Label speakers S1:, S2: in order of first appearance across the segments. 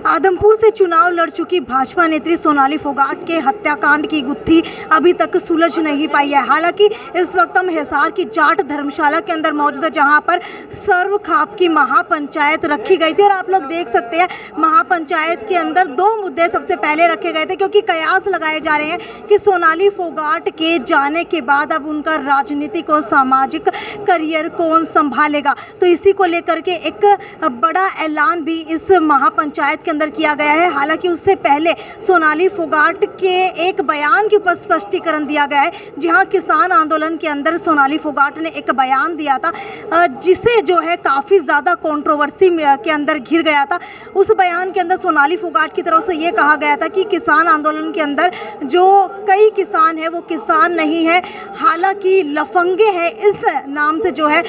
S1: आदमपुर से चुनाव लड़ चुकी भाजपा नेत्री सोनाली फोगाट के हत्याकांड की गुत्थी अभी तक सुलझ नहीं पाई है। हालांकि इस वक्त हम हिसार की जाट धर्मशाला के अंदर मौजूद है, जहां पर सर्व खाप की महापंचायत रखी गई थी। और आप लोग देख सकते हैं महापंचायत के अंदर दो मुद्दे सबसे पहले रखे गए थे, क्योंकि कयास लगाए जा रहे हैं कि सोनाली फोगाट के जाने के बाद अब उनका राजनीतिक और सामाजिक करियर कौन संभालेगा। तो इसी को लेकर के एक बड़ा ऐलान भी इस महापंचायत के अंदर किया गया है। हालांकि उससे पहले सोनाली फोगाट के एक बयान के ऊपर स्पष्टीकरण दिया गया है, जहां किसान आंदोलन के अंदर सोनाली फोगाट ने एक बयान दिया था, जिसे जो है काफ़ी ज़्यादा कंट्रोवर्सी के अंदर घिर गया था। उस बयान के अंदर सोनाली फोगाट की तरफ से ये कहा गया था कि किसान आंदोलन के अंदर जो कई किसान हैं वो किसान नहीं है, हालांकि लफंगे हैं, इस नाम से जो है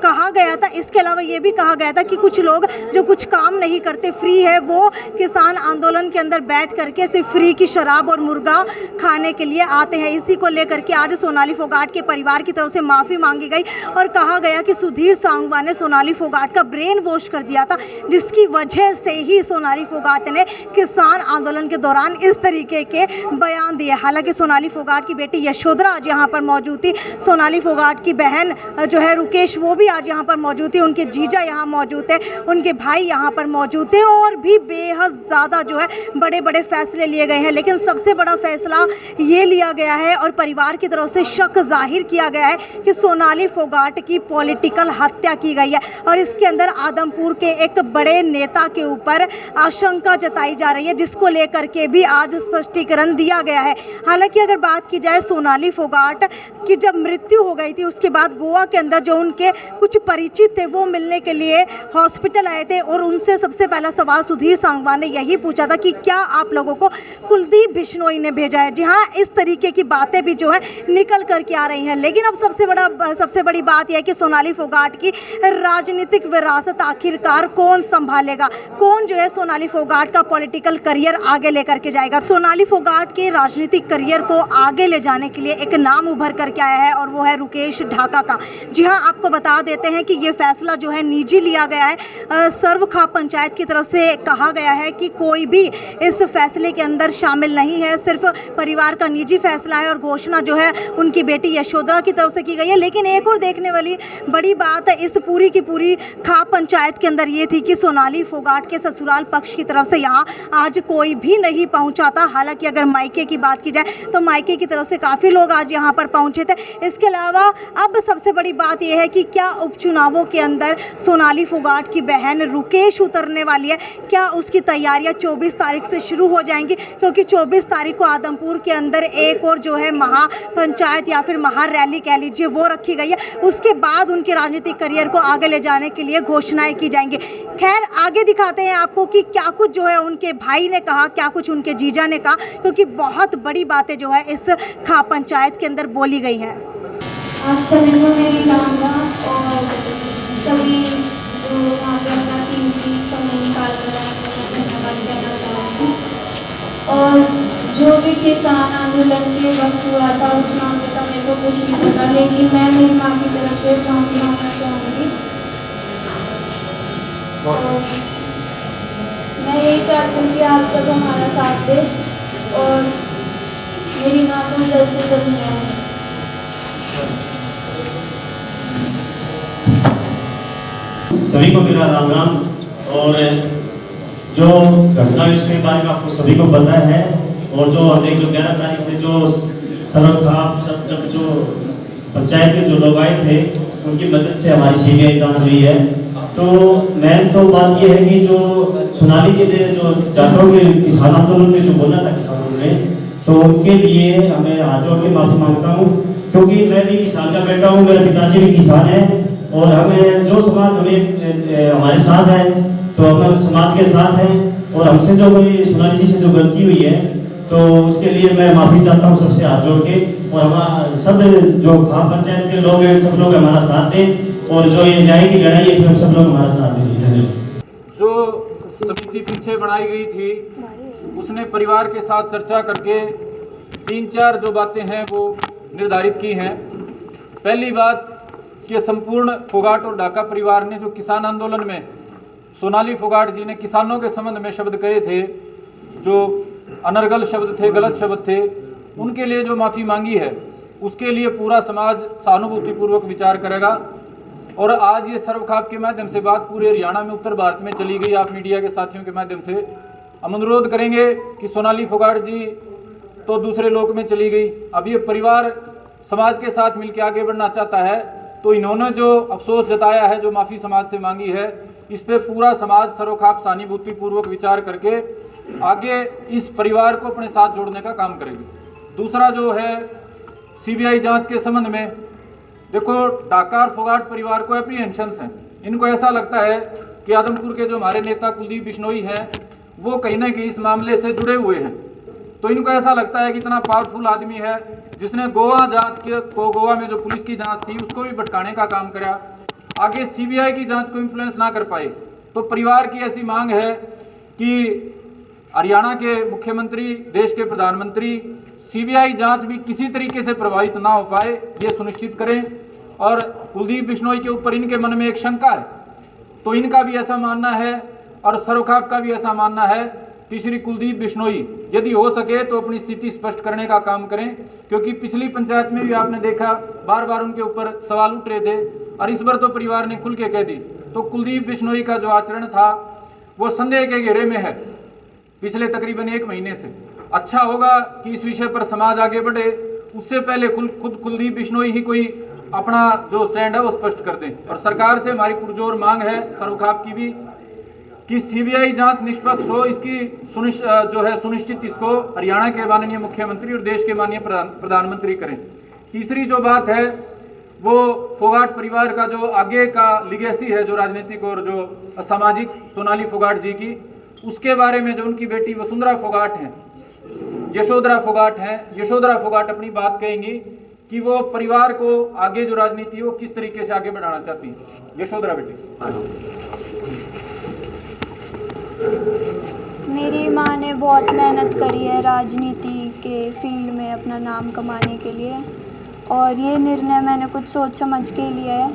S1: कहा गया था। इसके अलावा ये भी कहा गया था कि कुछ लोग जो कुछ काम नहीं करते, फ्री है, वो किसान आंदोलन के अंदर बैठ करके सिर्फ फ्री की शराब और मुर्गा खाने के लिए आते हैं। इसी को लेकर के आज सोनाली फोगाट के परिवार की तरफ से माफ़ी मांगी गई और कहा गया कि सुधीर सांगवान ने सोनाली फोगाट का ब्रेन वॉश कर दिया था, जिसकी वजह से ही सोनाली फोगाट ने किसान आंदोलन के दौरान इस तरीके के बयान दिए। हालांकि सोनाली फोगाट की बेटी यशोधरा आज यहाँ पर मौजूद थी, सोनाली फोगाट की बहन जो है रुकेश वो भी आज यहाँ पर मौजूद थे, उनके जीजा यहाँ मौजूद थे, उनके भाई यहाँ पर मौजूद थे, और भी बेहद ज़्यादा जो है बड़े बड़े फैसले लिए गए हैं। लेकिन सबसे बड़ा फैसला ये लिया गया है और परिवार की तरफ से शक जाहिर किया गया है कि सोनाली फोगाट की पॉलिटिकल हत्या की गई है, और इसके अंदर आदमपुर के एक बड़े नेता के ऊपर आशंका जताई जा रही है, जिसको लेकर के भी आज स्पष्टीकरण दिया गया है। हालांकि अगर बात की जाए सोनाली फोगाट की जब मृत्यु हो गई थी, उसके बाद गोवा के अंदर जो उनके कुछ परिचित थे वो मिलने के लिए हॉस्पिटल आए थे, और उनसे सबसे पहला सवाल सुधीर सांगवान ने यही पूछा था कि क्या आप लोगों को कुलदीप बिश्नोई ने भेजा है। जी हाँ, इस तरीके की बातें भी जो है निकल करके आ रही हैं। लेकिन अब सबसे बड़ी बात यह है कि सोनाली फोगाट की राजनीतिक विरासत आखिरकार कौन संभालेगा, कौन जो है सोनाली फोगाट का पॉलिटिकल करियर आगे लेकर के जाएगा। सोनाली फोगाट के राजनीतिक करियर को आगे ले जाने के लिए एक नाम उभर करके आया है, और वो है रुकेश ढाका का। जी हाँ, आपको बता देते हैं कि ये फैसला जो है निजी लिया गया है। सर्व खाप पंचायत की तरफ से कहा गया है कि कोई भी इस फैसले के अंदर शामिल नहीं है, सिर्फ परिवार का निजी फैसला है, और घोषणा जो है उनकी बेटी यशोधरा की तरफ से की गई है। लेकिन एक और देखने वाली बड़ी बात है इस पूरी की पूरी खाप पंचायत के अंदर ये थी कि सोनाली फोगाट के ससुराल पक्ष की तरफ से यहाँ आज कोई भी नहीं पहुँचा था। हालांकि अगर मायके की बात की जाए तो मायके की तरफ से काफ़ी लोग आज यहाँ पर पहुँचे थे। इसके अलावा अब सबसे बड़ी बात यह है कि क्या उपचुनावों के अंदर सोनाली फोगाट की बहन रुकेश उतरने वाली है, क्या उसकी तैयारियां 24 तारीख से शुरू हो जाएंगी, क्योंकि 24 तारीख को आदमपुर के अंदर एक और जो है महापंचायत या फिर महारैली कह लीजिए वो रखी गई है। उसके बाद उनके राजनीतिक करियर को आगे ले जाने के लिए घोषणाएं की जाएंगी। खैर, आगे दिखाते हैं आपको कि क्या कुछ जो है उनके भाई ने कहा, क्या कुछ उनके जीजा ने कहा, क्योंकि बहुत बड़ी बातें जो है इस खाप पंचायत के अंदर बोली गई हैं।
S2: आप सभी को मेरी राम राम, और सभी जो वहाँ पे अपना कीमती समय निकाल कर धन्यवाद कहना चाहूँगी। और जो भी किसान आंदोलन के वक्त हुआ था उस मामले का मेरे को कुछ नहीं पता, लेकिन मैं मेरी माँ की तरफ से माफ़ी मांगना चाहूँगी। मैं यही चाहती हूँ कि आप सब हमारा साथ दें और मेरी माँ को जल्द से जल्द न्याय दें।
S3: सभी को मेरा राम राम। और जो घटना इसके बारे में आपको सभी को पता है, और जो हमने जो 11 तारीख में जो सर्व खाप सब जो पंचायत के जो लोग आए थे उनकी मदद से हमारी सीबीआई जांच हुई है। तो मेन तो बात यह है कि जो सोनाली जी ने जो जाटों के किसान आंदोलन में जो बोला था किसानों ने, तो उनके लिए हमें हाथ जोड़ के माफ़ी मांगता हूँ, क्योंकि मैं भी किसान का बेटा हूँ, मेरे पिताजी भी किसान हैं, और हमें जो समाज हमारे साथ है तो हम समाज के साथ हैं, और हमसे जो कोई सोनाली जी से जो गलती हुई है तो उसके लिए मैं माफ़ी चाहता हूँ सबसे हाथ जोड़ के। और हमारा सब जो खाप पंचायत के लोग हैं सब लोग हमारा साथ दें, और जो ये न्याय की लड़ाई है इसमें सब लोग हमारा साथ दें।
S4: जो समिति पीछे बनाई गई थी उसने परिवार के साथ चर्चा करके 3-4 जो बातें हैं वो निर्धारित की हैं। पहली बात कि संपूर्ण फोगाट और ढाका परिवार ने जो किसान आंदोलन में सोनाली फोगाट जी ने किसानों के संबंध में शब्द कहे थे, जो अनर्गल शब्द थे, गलत शब्द थे, उनके लिए जो माफ़ी मांगी है उसके लिए पूरा समाज सहानुभूतिपूर्वक विचार करेगा। और आज ये सर्वखाप के माध्यम से बात पूरे हरियाणा में, उत्तर भारत में चली गई। आप मीडिया के साथियों के माध्यम से हम अनुरोध करेंगे कि सोनाली फोगाट जी तो दूसरे लोक में चली गई, अब ये परिवार समाज के साथ मिलकर आगे बढ़ना चाहता है, तो इन्होंने जो अफसोस जताया है, जो माफ़ी समाज से मांगी है, इस पे पूरा समाज सर्वखाप सहानुभूतिपूर्वक विचार करके आगे इस परिवार को अपने साथ जोड़ने का काम करेगी। दूसरा जो है सीबीआई जांच के संबंध में, देखो डाका और फोगाट परिवार को एप्रीहेंशंस हैं। इनको ऐसा लगता है कि आदमपुर के जो हमारे नेता कुलदीप बिश्नोई हैं वो कहीं ना कहीं इस मामले से जुड़े हुए हैं। तो इनको ऐसा लगता है कि इतना पावरफुल आदमी है जिसने गोवा जांच के गोवा में जो पुलिस की जांच थी उसको भी भटकाने का काम करा, आगे सीबीआई की जांच को इन्फ्लुएंस ना कर पाए। तो परिवार की ऐसी मांग है कि हरियाणा के मुख्यमंत्री, देश के प्रधानमंत्री सीबीआई जांच भी किसी तरीके से प्रभावित ना हो पाए, ये सुनिश्चित करें। और कुलदीप बिश्नोई के ऊपर इनके मन में एक शंका है, तो इनका भी ऐसा मानना है और सर्वखाप का भी ऐसा मानना है कि श्री कुलदीप बिश्नोई यदि हो सके तो अपनी स्थिति स्पष्ट करने का काम करें, क्योंकि पिछली पंचायत में भी आपने देखा बार बार उनके ऊपर सवाल उठ रहे थे और इस बार तो परिवार ने खुल के कह दी। तो कुलदीप बिश्नोई का जो आचरण था वो संदेह के घेरे में है पिछले तकरीबन 1 महीने से। अच्छा होगा कि इस विषय पर समाज आगे बढ़े, उससे पहले खुद कुलदीप बिश्नोई ही कोई अपना जो स्टैंड है वो स्पष्ट कर दें। और सरकार से हमारी पुरजोर मांग है, सर्वखाप की भी, कि सीबीआई जांच निष्पक्ष हो, इसकी सुनिश्चित इसको हरियाणा के माननीय मुख्यमंत्री और देश के माननीय प्रधानमंत्री करें। तीसरी जो बात है वो फोगाट परिवार का जो आगे का लिगेसी है, जो राजनीतिक और जो सामाजिक सोनाली फोगाट जी की, उसके बारे में जो उनकी बेटी वसुंधरा फोगाट हैं, यशोधरा फोगाट हैं, यशोधरा फोगाट अपनी बात कहेंगी कि वो परिवार को आगे जो राजनीति है वो किस तरीके से आगे बढ़ाना चाहती है। यशोधरा बेटी।
S2: मेरी माँ ने बहुत मेहनत करी है राजनीति के फील्ड में अपना नाम कमाने के लिए, और ये निर्णय मैंने कुछ सोच समझ के लिया है।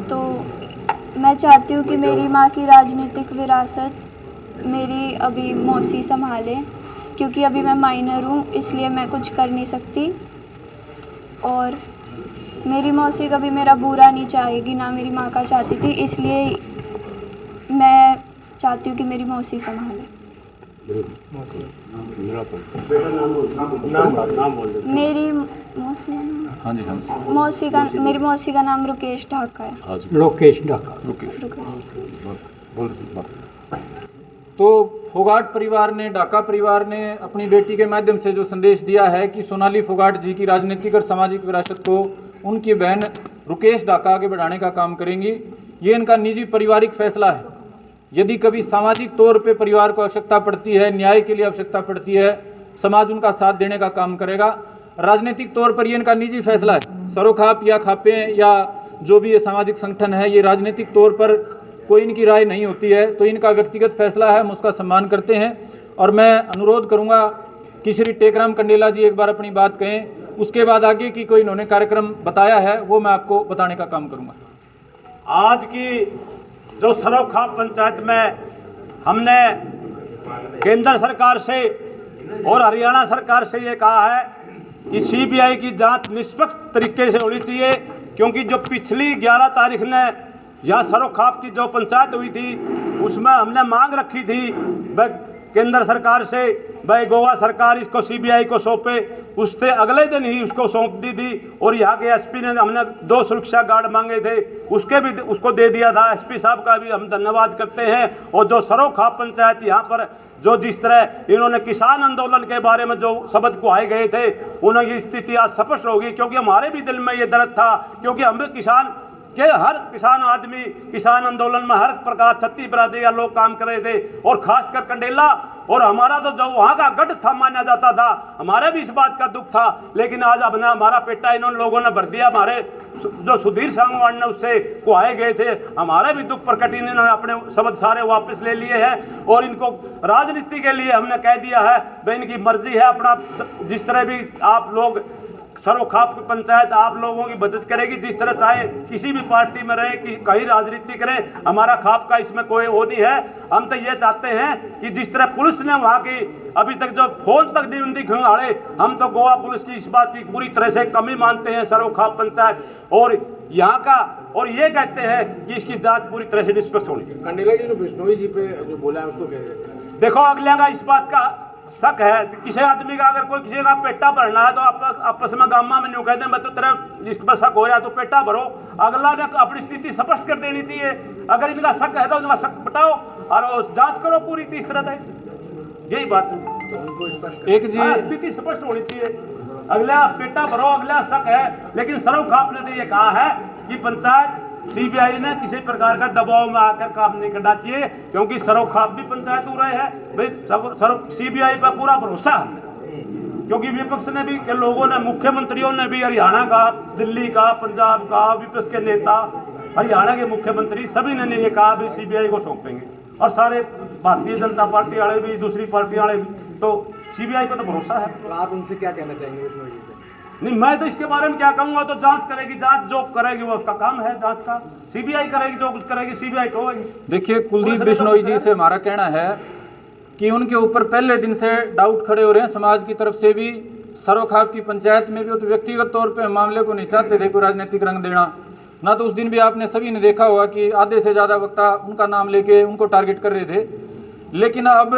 S2: तो मैं चाहती हूँ कि मेरी माँ की राजनीतिक विरासत मेरी अभी मौसी संभाले, क्योंकि अभी मैं माइनर हूँ, इसलिए मैं कुछ कर नहीं सकती। और मेरी मौसी कभी मेरा बुरा नहीं चाहेगी, ना मेरी माँ का चाहती थी, इसलिए मैं चाहती हूँ कि मेरी मौसी संभाले। मेरी मौसी का नाम रुकेश ढाका है।
S5: लोकेश ढाका।
S4: तो फोगाट परिवार ने, ढाका परिवार ने अपनी बेटी के माध्यम से जो संदेश दिया है कि सोनाली फोगाट जी की राजनीतिक और सामाजिक विरासत को उनकी बहन रुकेश ढाका आगे बढ़ाने का काम करेंगी। ये इनका निजी पारिवारिक फैसला है। यदि कभी सामाजिक तौर पे परिवार को आवश्यकता पड़ती है, न्याय के लिए आवश्यकता पड़ती है, समाज उनका साथ देने का काम करेगा। राजनीतिक तौर पर ये इनका निजी फैसला है। सरोखाप या खापे या जो भी ये सामाजिक संगठन है, ये राजनीतिक तौर पर कोई इनकी राय नहीं होती है, तो इनका व्यक्तिगत फैसला है, हम उसका सम्मान करते हैं। और मैं अनुरोध करूंगा कि श्री टेकराम कंडेला जी एक बार अपनी बात कहें, उसके बाद आगे की कोई इन्होंने कार्यक्रम बताया है वो मैं आपको बताने का काम करूंगा।
S5: आज की जो सरोखाप पंचायत में हमने केंद्र सरकार से और हरियाणा सरकार से ये कहा है कि सीबीआई की जांच निष्पक्ष तरीके से होनी चाहिए, क्योंकि जो पिछली 11 तारीख ने यहाँ सरोखाप की जो पंचायत हुई थी उसमें हमने मांग रखी थी केंद्र सरकार से, भाई गोवा सरकार इसको सीबीआई को सौंपे। उससे अगले दिन ही उसको सौंप दी थी। और यहाँ के एसपी ने, हमने 2 सुरक्षा गार्ड मांगे थे, उसको दे दिया था। एसपी साहब का भी हम धन्यवाद करते हैं। और जो सरोखाप पंचायत यहाँ पर जो जिस तरह इन्होंने किसान आंदोलन के बारे में जो शब्द कुहाए गए थे, उन्हें ये स्थिति आज स्पष्ट होगी, क्योंकि हमारे भी दिल में ये दर्द था, क्योंकि हम किसान के हर किसान आदमी किसान आंदोलन में हर प्रकार छत्तीस बरादरी का लोग काम कर रहे थे। और खासकर कंडेला और हमारा तो जो वहाँ का गढ़ था माना जाता था, हमारे भी इस बात का दुख था। लेकिन आज अब ना हमारा पेटा इन लोगों ने भर दिया। हमारे जो सुधीर सांगवान ने उससे कुहाए गए थे, हमारे भी दुख प्रकट इन्होंने अपने शब्द सारे वापस ले लिए हैं। और इनको राजनीति के लिए हमने कह दिया है, भाई इनकी मर्जी है, अपना जिस तरह भी आप लोग सरोखाप की पंचायत आप लोगों की मदद करेगी, जिस तरह चाहे किसी भी पार्टी में रहे कि कहीं राजनीति करें, हमारा खाप का इसमें कोई वो नहीं है। हम तो ये चाहते हैं कि जिस तरह पुलिस ने वहाँ की अभी तक जो फोन तक दी उनकी खंगाड़े, हम तो गोवा पुलिस की इस बात की पूरी तरह से कमी मानते हैं सरोखाप पंचायत और यहाँ का, और ये कहते हैं कि इसकी जांच पूरी तरह से निष्पक्ष होनी चाहिए।
S6: कंडेला जी जो बिश्नोई जी पे जो बोला है उसको कह रहे हैं,
S5: देखो अगले का इस बात का शक है, किसी आदमी का अगर कोई किसी का पेटा भरना है तो आपस में गामा में नहीं कहते हैं, मैं तो तेरा जिस पर शक हो रहा है तो पेटा भरो, अगला ने अपनी स्थिति स्पष्ट कर देनी चाहिए। अगर इनका शक है तो इनका शक बताओ और जांच करो पूरी इस तरह से, यही बात है।
S4: एक जी
S5: स्थिति स्पष्ट होनी चाहिए, अगला पेटा भरो, अगला शक है। लेकिन सरोखाप ने तो ये कहा है कि पंचायत सीबीआई ने किसी प्रकार का दबाव में आकर काम नहीं करना चाहिए, क्योंकि सरोखाप भी पंचायत हो रहे हैं भाई, सीबीआई पर पूरा भरोसा है। क्योंकि विपक्ष ने भी के लोगों ने, मुख्यमंत्रियों ने भी, हरियाणा का, दिल्ली का, पंजाब का, विपक्ष के नेता, हरियाणा के मुख्यमंत्री सभी ने ये कहा भी सीबीआई को सौंपेंगे, और सारे भारतीय जनता पार्टी वाले भी, दूसरी पार्टी वाले भी, तो सीबीआई पर तो भरोसा है।
S6: तो आप उनसे क्या कहना चाहेंगे बिश्नोई जी से?
S5: नहीं, मैं तो इसके बारे में क्या कहूँगा, तो जांच करेगी, जांच जो करेगी वो उसका काम है जांच का, सीबीआई करेगी जो कुछ करेगी, सीबीआई को होगी।
S4: देखिए, कुलदीप बिश्नोई जी से हमारा कहना है कि उनके ऊपर पहले दिन से डाउट खड़े हो रहे हैं, समाज की तरफ से भी, सरोखाप की पंचायत में भी। वो तो व्यक्तिगत तौर पे मामले को नहीं चाहते थे कोई राजनीतिक रंग देना, ना तो उस दिन भी आपने सभी ने देखा होगा कि आधे से ज़्यादा वक्ता उनका नाम लेके उनको टारगेट कर रहे थे। लेकिन अब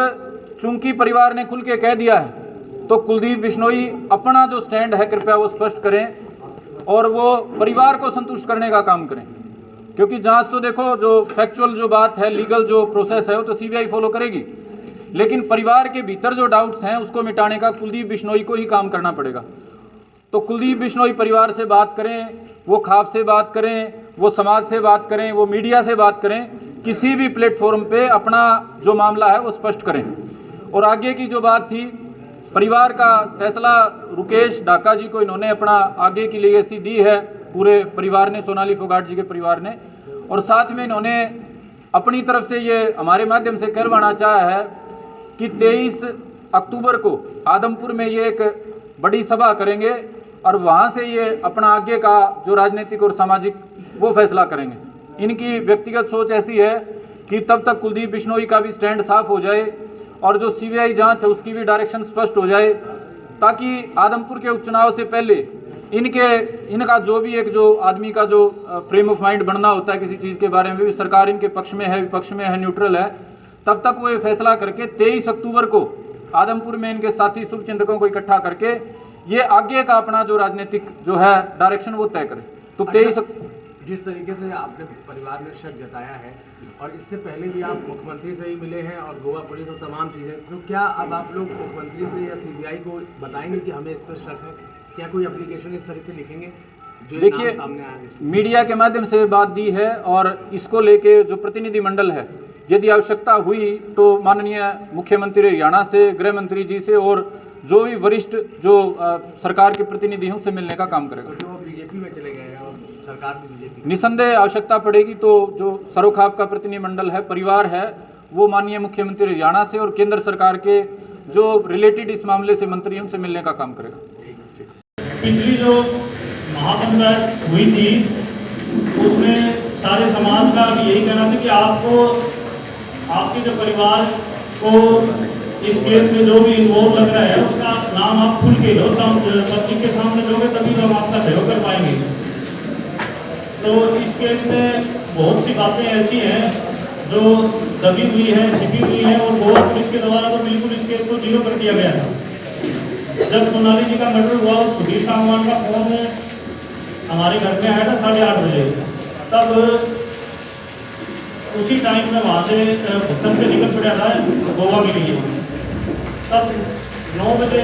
S4: चूंकि परिवार ने खुल के कह दिया है, तो कुलदीप बिश्नोई अपना जो स्टैंड है कृपया वो स्पष्ट करें और वो परिवार को संतुष्ट करने का काम करें, क्योंकि जांच तो देखो, जो फैक्चुअल जो बात है, लीगल जो प्रोसेस है वो तो सीबीआई फॉलो करेगी, लेकिन परिवार के भीतर जो डाउट्स हैं उसको मिटाने का कुलदीप बिश्नोई को ही काम करना पड़ेगा। तो कुलदीप बिश्नोई परिवार से बात करें, वो खाप से बात करें, वो समाज से बात करें, वो मीडिया से बात करें, किसी भी प्लेटफॉर्म पे अपना जो मामला है वो स्पष्ट करें। और आगे की जो बात थी, परिवार का फैसला रुकेश ढाका जी को इन्होंने अपना आगे की लीगेसी दी है पूरे परिवार ने, सोनाली फोगाट जी के परिवार ने, और साथ में इन्होंने अपनी तरफ से ये हमारे माध्यम से कहलवाना चाहा है कि 23 अक्टूबर को आदमपुर में ये एक बड़ी सभा करेंगे और वहाँ से ये अपना आगे का जो राजनीतिक और सामाजिक वो फैसला करेंगे। इनकी व्यक्तिगत सोच ऐसी है कि तब तक कुलदीप बिश्नोई का भी स्टैंड साफ हो जाए और जो सीबीआई जांच है उसकी भी डायरेक्शन स्पष्ट हो जाए, ताकि आदमपुर के उपचुनाव से पहले इनका जो भी एक जो आदमी का जो फ्रेम ऑफ माइंड बनना होता है किसी चीज़ के बारे में, भी सरकार इनके पक्ष में है, विपक्ष में है, न्यूट्रल है, तब तक वो ये फैसला करके 23 अक्टूबर को आदमपुर में इनके साथी शुभचिंतकों को इकट्ठा करके ये आगे का अपना जो राजनीतिक जो है डायरेक्शन वो तय करें। तो 23
S6: जिस तरीके से आपने परिवार ने शक जताया है, और इससे पहले भी आप मुख्यमंत्री से ही मिले हैं और गोवा पुलिस और तमाम चीज़ें, तो क्या अब आप लोग मुख्यमंत्री से या सीबीआई को बताएंगे कि हमें इस पर शक है? क्या कोई एप्लीकेशन इस तरह से लिखेंगे?
S4: देखिए, मीडिया के माध्यम से बात दी है और इसको लेके जो प्रतिनिधि मंडल है, यदि आवश्यकता हुई तो माननीय मुख्यमंत्री हरियाणा से, गृह मंत्री जी से और जो भी वरिष्ठ जो सरकार के प्रतिनिधि हैं उससे मिलने का काम करेगा।
S6: तो वो बीजेपी में चले गए हैं और सरकार भी बीजेपी,
S4: निसंदेह आवश्यकता पड़ेगी तो जो सरोखाप का प्रतिनिधिमंडल है, परिवार है, वो माननीय मुख्यमंत्री हरियाणा से और केंद्र सरकार के जो रिलेटेड इस मामले से मंत्री हैं उनसे मिलने का काम करेगा।
S3: पिछली जो महापंचायत हुई थी उसमें सारे समाज का यही कहना था कि आपको आपके जो परिवार को इस केस में जो भी इन्वॉल्व लग रहा है उसका नाम आप खुल के दो, पब्लिक के सामने दोगे तभी हम आपका सहयोग कर पाएंगे। तो इस केस में बहुत सी बातें ऐसी हैं जो दबी हुई है, छिपी हुई है, और गोवा पुलिस के द्वारा तो बिल्कुल इस केस को जीरो कर दिया गया था। जब सोनाली जी का मर्डर हुआ, सुधीर सांगवान का फोन हमारे घर में आया था 8:30 बजे, तब उसी टाइम में वहाँ से भुगतन से निकल पड़ा था गोवा के लिए। तब 9 बजे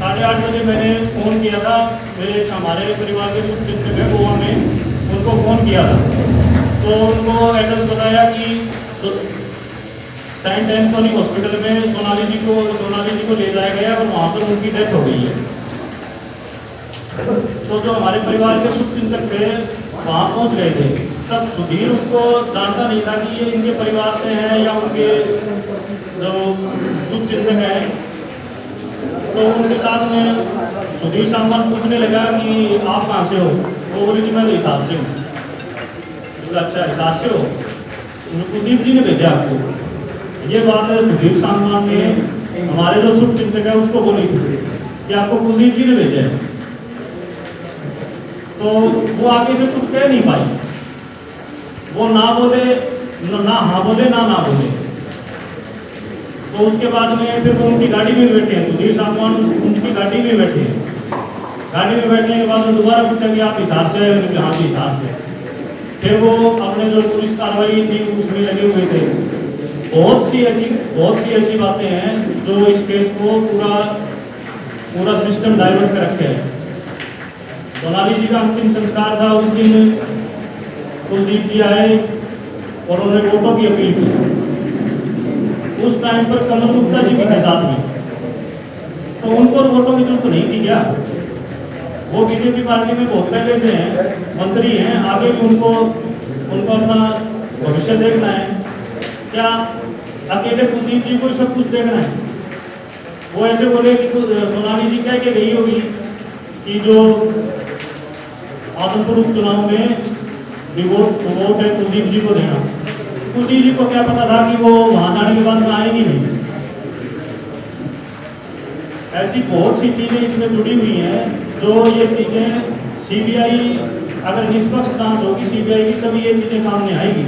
S3: 8:30 बजे मैंने फ़ोन किया था, मेरे हमारे परिवार के शुभचिंतक है गोवा में, उनको फ़ोन किया था, तो उनको एड्रेस बताया कि सेंट एंथोनी हॉस्पिटल में सोनाली जी को ले जाया गया और वहाँ पर उनकी डेथ हो गई है। तो जो हमारे परिवार के शुभचिंतक थे वहाँ पहुँच गए थे। तब सुधीर उसको जानता नहीं था कि ये इनके परिवार से है या उनके जो शुभचिंतक हैं, तो उनके साथ में सुधीर सांगवान पूछने लगा कि आप कहाँ से हो, वो बोले कि मैं तो हिसार से हूँ। अच्छा हिसार से हो, कुलदीप जी ने भेजा आपको। ये बात सुधीर सांगवान ने हमारे जो शुभचिंतक है उसको बोली थी कि आपको कुलदीप जी ने भेजा है। तो वो आगे से कुछ कह नहीं पाई, वो ना बोले ना हाँ बोले ना बोले। तो उसके बाद में फिर वो उनकी गाड़ी में बैठे हैं, सुधीर सांगवान उनकी गाड़ी में बैठे हैं। गाड़ी में बैठने के बाद में दोबारा पूछा कि आप हिसार से आए? हाँ जी हिसार से। फिर वो अपने जो पुलिस कार्रवाई थी उसमें लगे हुए थे। बहुत सी ऐसी बातें हैं जो इस केस को पूरा सिस्टम डाइवर्ट कर रखे हैं। सोनाली जी का अंतिम संस्कार था, उस दिन कुलदीप जी आए और उन्होंने वोटों की अपील की। उस टाइम पर कमल गुप्ता जी भी थे साथ में, तो उनको वोटों की जरूरत नहीं थी क्या? वो बीजेपी पार्टी में बहुत पहले से हैं, मंत्री हैं, आगे भी उनको अपना भविष्य देखना है। क्या अकेले कुलदीप जी को सब कुछ देखना है? वो ऐसे बोले कि सोनाली जी कह के गई होगी कि जो आदमपुर उपचुनाव में वोट है कुलदीप जी को देना। कुलदीप जी को क्या पता था कि वो वहां जाने के बाद में आएगी नहीं? ऐसी बहुत सी चीजें इसमें जुड़ी हुई हैं जो ये चीजें सीबीआई अगर निष्पक्ष जांच होगी सीबीआई की तभी ये चीजें सामने आएगी।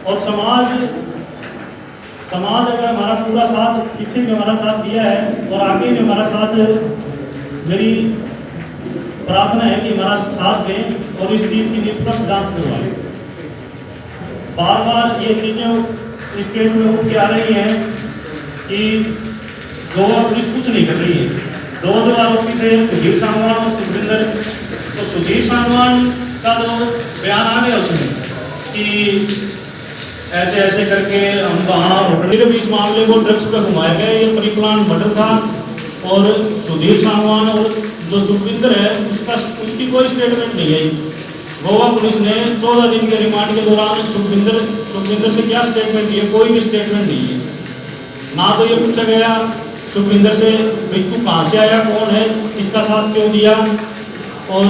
S3: और समाज अगर हमारा पूरा साथ पीछे भी हमारा साथ दिया है और आगे भी हमारा साथ, मेरी प्रार्थना है कि हमारा साथ दें और इस चीज की निष्पक्ष जांच करवाएं। बार बार ये चीजें इस केस में उठ के आ रही हैं कि गोवा पुलिस कुछ नहीं कर रही है। दो जो आरोपी थे सुधीर सांगवान और सुखविंदर, तो सुधीर सांगवान का जो बयान आ गया उसमें कि ऐसे ऐसे करके हम वहाँ होटल भी इस मामले को ड्रग्स पर घुमाया गया, ये परिप्लान मर्डर था। और सुधीर सांगवान और जो सुखविंदर है उसकी कोई स्टेटमेंट नहीं आई। गोवा पुलिस ने 14 दिन के रिमांड के दौरान सुखविंदर से क्या स्टेटमेंट दी है? कोई भी स्टेटमेंट नहीं है। ना तो ये पूछा गया सुखविंदर से भाई तू कहाँ से आया, कौन है, इसका साथ क्यों दिया, और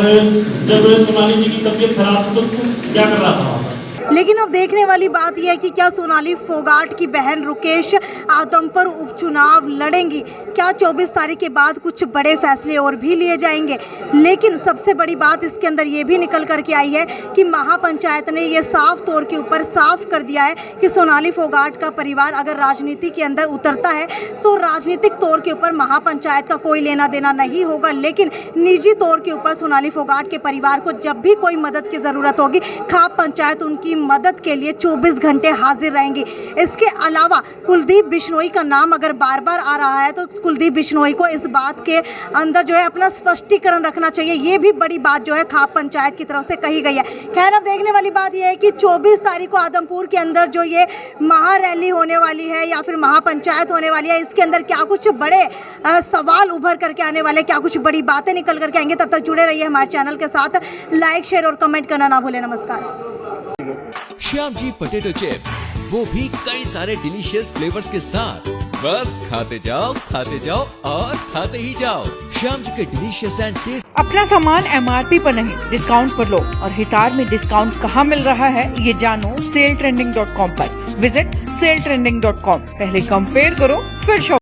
S3: जब सोनाली जी की तबीयत खराब थी तो तू क्या कर रहा था वहाँ पर।
S1: लेकिन अब देखने वाली बात यह है कि क्या सोनाली फोगाट की बहन रुकेश आदमपुर उपचुनाव लड़ेंगी? क्या 24 तारीख के बाद कुछ बड़े फैसले और भी लिए जाएंगे? लेकिन सबसे बड़ी बात इसके अंदर ये भी निकल करके आई है कि महापंचायत ने ये साफ तौर के ऊपर साफ कर दिया है कि सोनाली फोगाट का परिवार अगर राजनीति के अंदर उतरता है तो राजनीतिक तौर के ऊपर महापंचायत का कोई लेना देना नहीं होगा, लेकिन निजी तौर के ऊपर सोनाली फोगाट के परिवार को जब भी कोई मदद की ज़रूरत होगी खाप पंचायत उनकी मदद के लिए 24 घंटे हाजिर रहेंगी। इसके अलावा कुलदीप बिश्नोई का नाम अगर बार बार आ रहा है तो कुलदीप बिश्नोई को इस बात के अंदर जो है अपना स्पष्टीकरण रखना चाहिए। ये भी बड़ी बात जो है खाप पंचायत की तरफ से कही गई है। खैर अब देखने वाली बात यह है कि 24 तारीख को आदमपुर के अंदर जो ये महारैली होने वाली है या फिर महापंचायत होने वाली है, इसके अंदर क्या कुछ बड़े सवाल उभर करके आने वाले, क्या कुछ बड़ी बातें निकल करके आएंगे। तब तक जुड़े रहिए हमारे चैनल के साथ, लाइक शेयर और कमेंट करना ना भूलें। नमस्कार।
S7: श्याम जी पोटैटो चिप्स, वो भी कई सारे डिलीशियस फ्लेवर्स के साथ। बस खाते जाओ और खाते ही जाओ। श्याम जी के डिलीशियस एंड टेस्ट।
S8: अपना सामान MRP पर नहीं डिस्काउंट पर लो। और हिसार में डिस्काउंट कहाँ मिल रहा है ये जानो SaleTrending.com पर। Visit SaleTrending.com। पहले कंपेयर करो फिर शॉप।